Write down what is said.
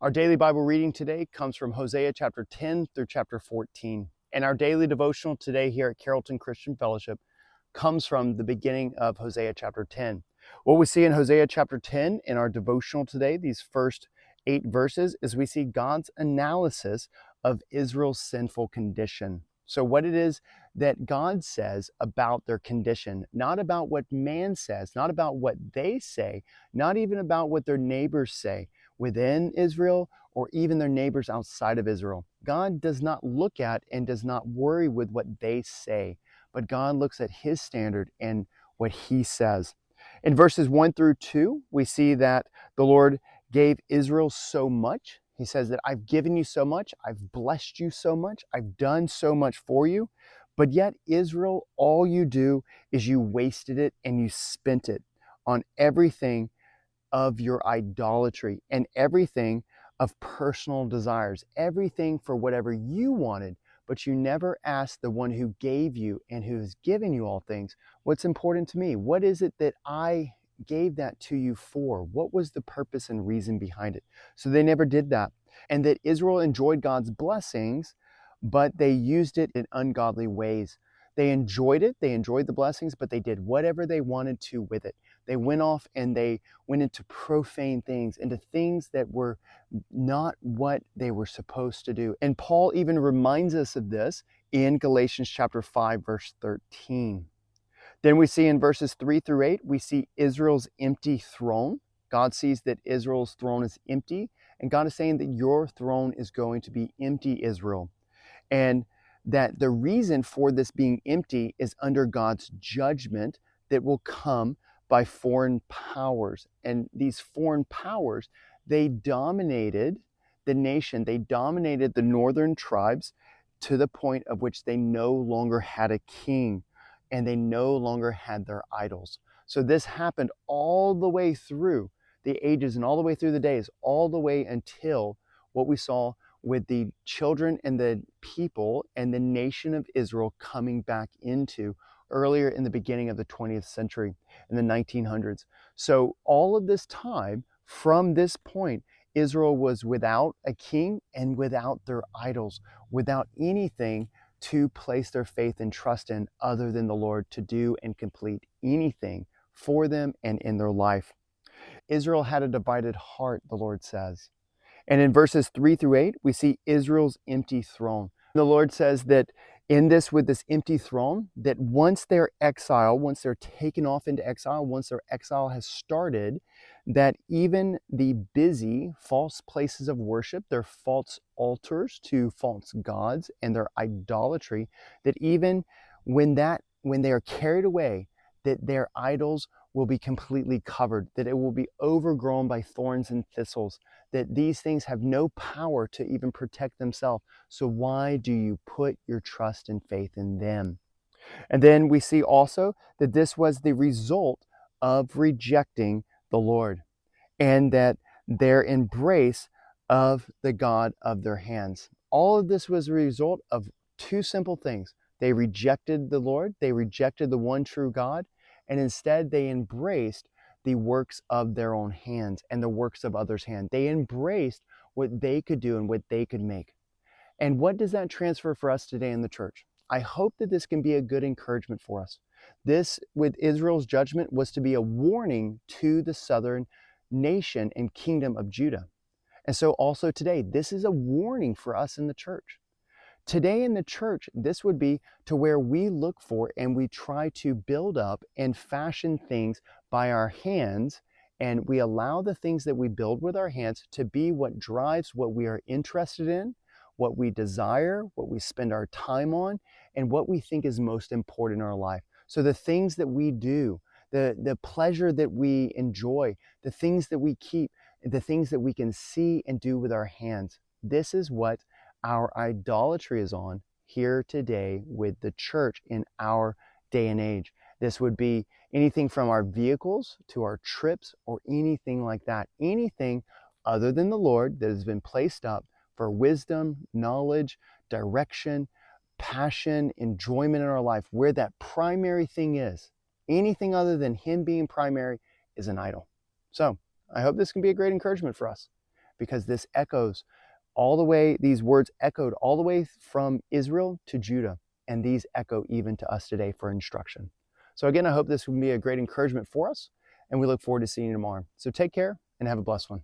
Our daily Bible reading today comes from Hosea chapter 10 through chapter 14. And our daily devotional today here at Carrollton Christian Fellowship comes from the beginning of Hosea chapter 10. What we see in Hosea chapter 10 in our devotional today, these first 8 verses, is we see God's analysis of Israel's sinful condition. So what it is that God says about their condition, not about what man says, not about what they say, not even about what their neighbors say within Israel or even their neighbors outside of Israel. God does not look at and does not worry with what they say, but God looks at his standard and what he says. In verses 1 through 2, we see that the Lord gave Israel so much. He says that I've given you so much, I've blessed you so much, I've done so much for you. But yet, Israel, all you do is you wasted it and you spent it on everything of your idolatry and everything of personal desires, everything for whatever you wanted, but you never asked the one who gave you and who has given you all things, what's important to me? What is it that I gave that to you for? What was the purpose and reason behind it? So they never did that. And that Israel enjoyed God's blessings, but they used it in ungodly ways. They enjoyed it, they enjoyed the blessings, but they did whatever they wanted to with it. They went off and they went into profane things, into things that were not what they were supposed to do. And Paul even reminds us of this in Galatians chapter 5, verse 13. Then we see in verses 3 through 8, we see Israel's empty throne. God sees that Israel's throne is empty, and God is saying that your throne is going to be empty, Israel. And that the reason for this being empty is under God's judgment that will come by foreign powers. And these foreign powers, they dominated the nation. They dominated the northern tribes to the point of which they no longer had a king and they no longer had their idols. So this happened all the way through the ages and all the way through the days, all the way until what we saw with the children and the people and the nation of Israel coming back into earlier in the beginning of the 20th century, in the 1900s. So all of this time, from this point, Israel was without a king and without their idols, without anything to place their faith and trust in other than the Lord to do and complete anything for them and in their life. Israel had a divided heart, the Lord says. And in verses 3 through 8, we see Israel's empty throne. The Lord says that in this, with this empty throne, that once they're exiled, once they're taken off into exile, once their exile has started, that even the busy false places of worship, their false altars to false gods and their idolatry, that even when they are carried away, that their idols will be completely covered, that it will be overgrown by thorns and thistles, that these things have no power to even protect themselves. So why do you put your trust and faith in them? And then we see also that this was the result of rejecting the Lord and that their embrace of the God of their hands. All of this was a result of 2 simple things. They rejected the Lord, they rejected the one true God, and instead they embraced the works of their own hands and the works of others' hands. They embraced what they could do and what they could make. And what does that transfer for us today in the church? I hope that this can be a good encouragement for us. This, with Israel's judgment, was to be a warning to the southern nation and kingdom of Judah. And so also today, this is a warning for us in the church. Today in the church, this would be to where we look for and we try to build up and fashion things by our hands, and we allow the things that we build with our hands to be what drives what we are interested in, what we desire, what we spend our time on, and what we think is most important in our life. So the things that we do, the pleasure that we enjoy, the things that we keep, the things that we can see and do with our hands, this is what our idolatry is on here today with the church in our day and age. This would be anything from our vehicles to our trips or anything like that. Anything other than the Lord that has been placed up for wisdom, knowledge, direction, passion, enjoyment in our life, where that primary thing is. Anything other than Him being primary is an idol. So I hope this can be a great encouragement for us. because this echoes all the way, these words echoed all the way from Israel to Judah, and these echo even to us today for instruction. So again, I hope this will be a great encouragement for us, and we look forward to seeing you tomorrow. So take care and have a blessed one.